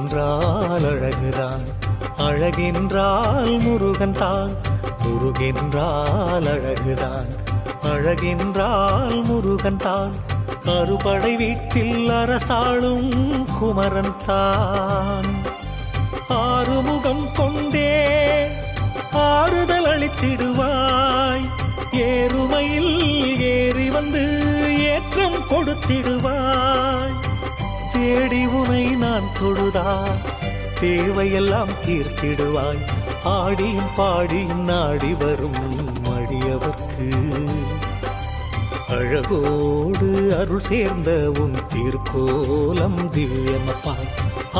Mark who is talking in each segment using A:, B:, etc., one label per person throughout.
A: முருகென்றால் அழகுதான், அழகென்றால் முருகன் தான். முருகென்றால் அழகுதான், அழகென்றால் முருகன் தான். அறுபடை வீட்டில் அரசாளும் குமரன் தான். ஆறுமுகம் கொண்டே ஆறுதல் அளித்திடுவாய், ஏறுமையில் ஏறி வந்து ஏற்றம் கொடுத்திடுவாய். தேடி உனை நான் தொழுதா தேவையெல்லாம் தீர்த்திடுவாய். ஆடியும் பாடியும் நாடி வரும் அடியவர்க்கு அழகோடு அருள் சேர்ந்த உன் திருக்கோலம் திவ்யமப்பா.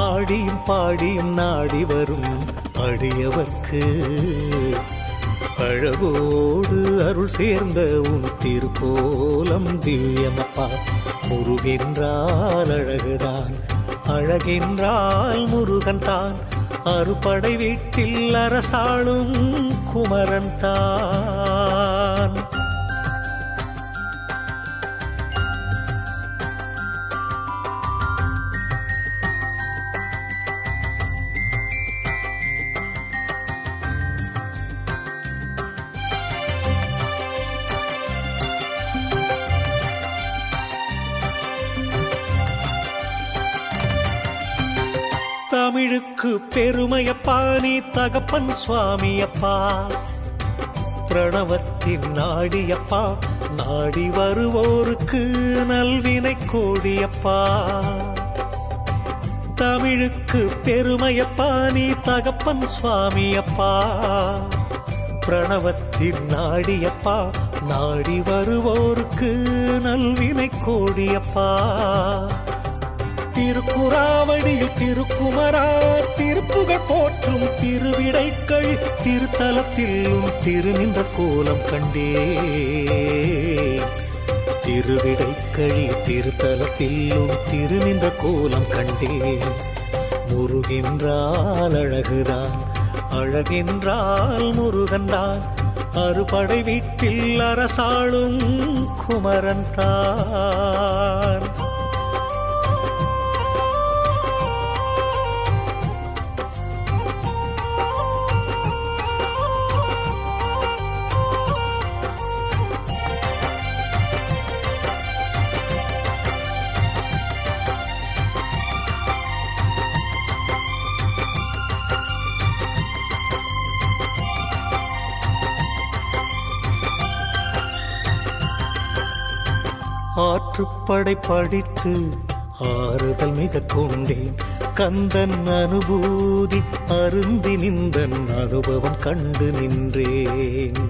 A: ஆடியும் பாடியும் நாடி வரும் அடியவர்க்கு அழகோடு அருள் சேர்ந்த உன் திருக்கோலம் திவ்யமப்பா. முருகென்றால் அழகுதான், அழகென்றால் முருகன் தான். அறுபடை வீட்டில் அரசாளும் குமரன் தான். தமிழுக்கு பெருமையப்பா, நீ தகப்பன் சுவாமியப்பா. பிரணவத்தின் நாடியப்பா, நாடி வருவோருக்கு நல்வினை கோடியப்பா. தமிழுக்கு பெருமையப்பா, நீ தகப்பன் சுவாமியப்பா. பிரணவத்தின் நாடியப்பா, நாடி வருவோருக்கு நல்வினை கோடியப்பா. திருக்குறாவடியில் திருக்குமரா, திருப்புகழ் போற்றும் திருவிடைக்கழி திருத்தலத்தில் திருநின்ற கோலம் கண்டே. திருவிடைக்கழி திருத்தலத்தில் திருநின்ற கோலம் கண்டே. முருகென்றால் அழகுதான், அழகென்றால் முருகன்தான். அறுபடை வீட்டில் அரசாளும் குமரன் தான். ஆற்றுப்படை படித்து ஆறுதல் மிக கொண்டேன். கந்தன் அனுபூதி அருந்தி நின்றன் அனுபவம் கண்டு நின்றேன்.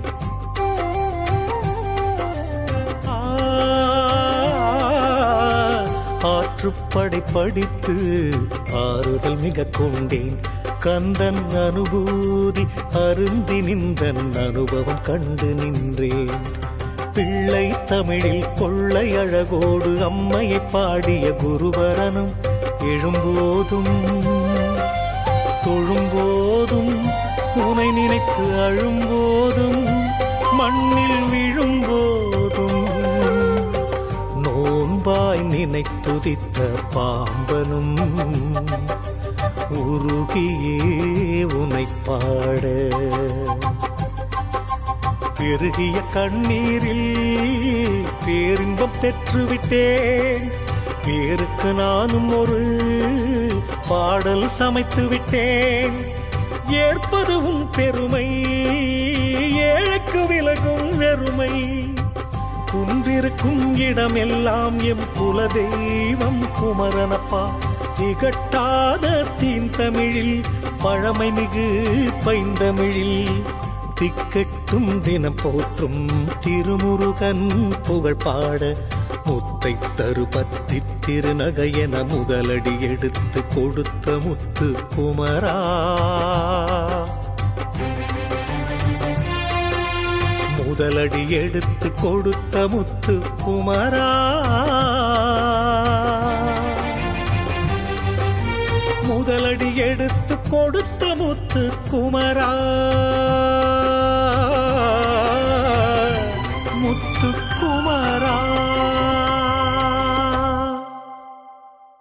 A: ஆற்றுப்படை படித்து ஆறுதல் மிக கொண்டேன். கந்தன் அனுபூதி அருந்தி நின்றன் அனுபவம் கண்டு நின்றேன். பிள்ளை தமிழில் கொள்ளை அழகோடு அம்மையை பாடிய குருவரனும் எழும்போதும் தொழும்போதும் உனை நினைத்து அழும்போதும் மண்ணில் விழும்போதும் நோன்பாய் நினைத்துதித்த பாம்பனும் உருகியே உனை பாட. பெருகிய கண்ணீரில் பேரின்பம் பெற்றுவிட்டேன். பேருக்கு நானும் ஒரு பாடல் சமைத்து விட்டேன். ஏற்பது உன் பெருமை, ஏழைக்கு விலகும் வெறுமை. குன்றிருக்கும் இடமெல்லாம் எம் குல தெய்வம் குமரனப்பா. திகட்டாத தீன் தமிழில் பழமை மிகு பைந்தமிழில் திக்கட்டும் தினம் போற்றும் திருமுருகன் புகழ் பாட. முத்தை தருபத்தி திருநகையென முதலடி எடுத்து கொடுத்த முத்து குமரா. முதலடி எடுத்து கொடுத்த முத்து குமரா. முதலடி எடுத்து கொடுத்த முத்து குமரா. முத்து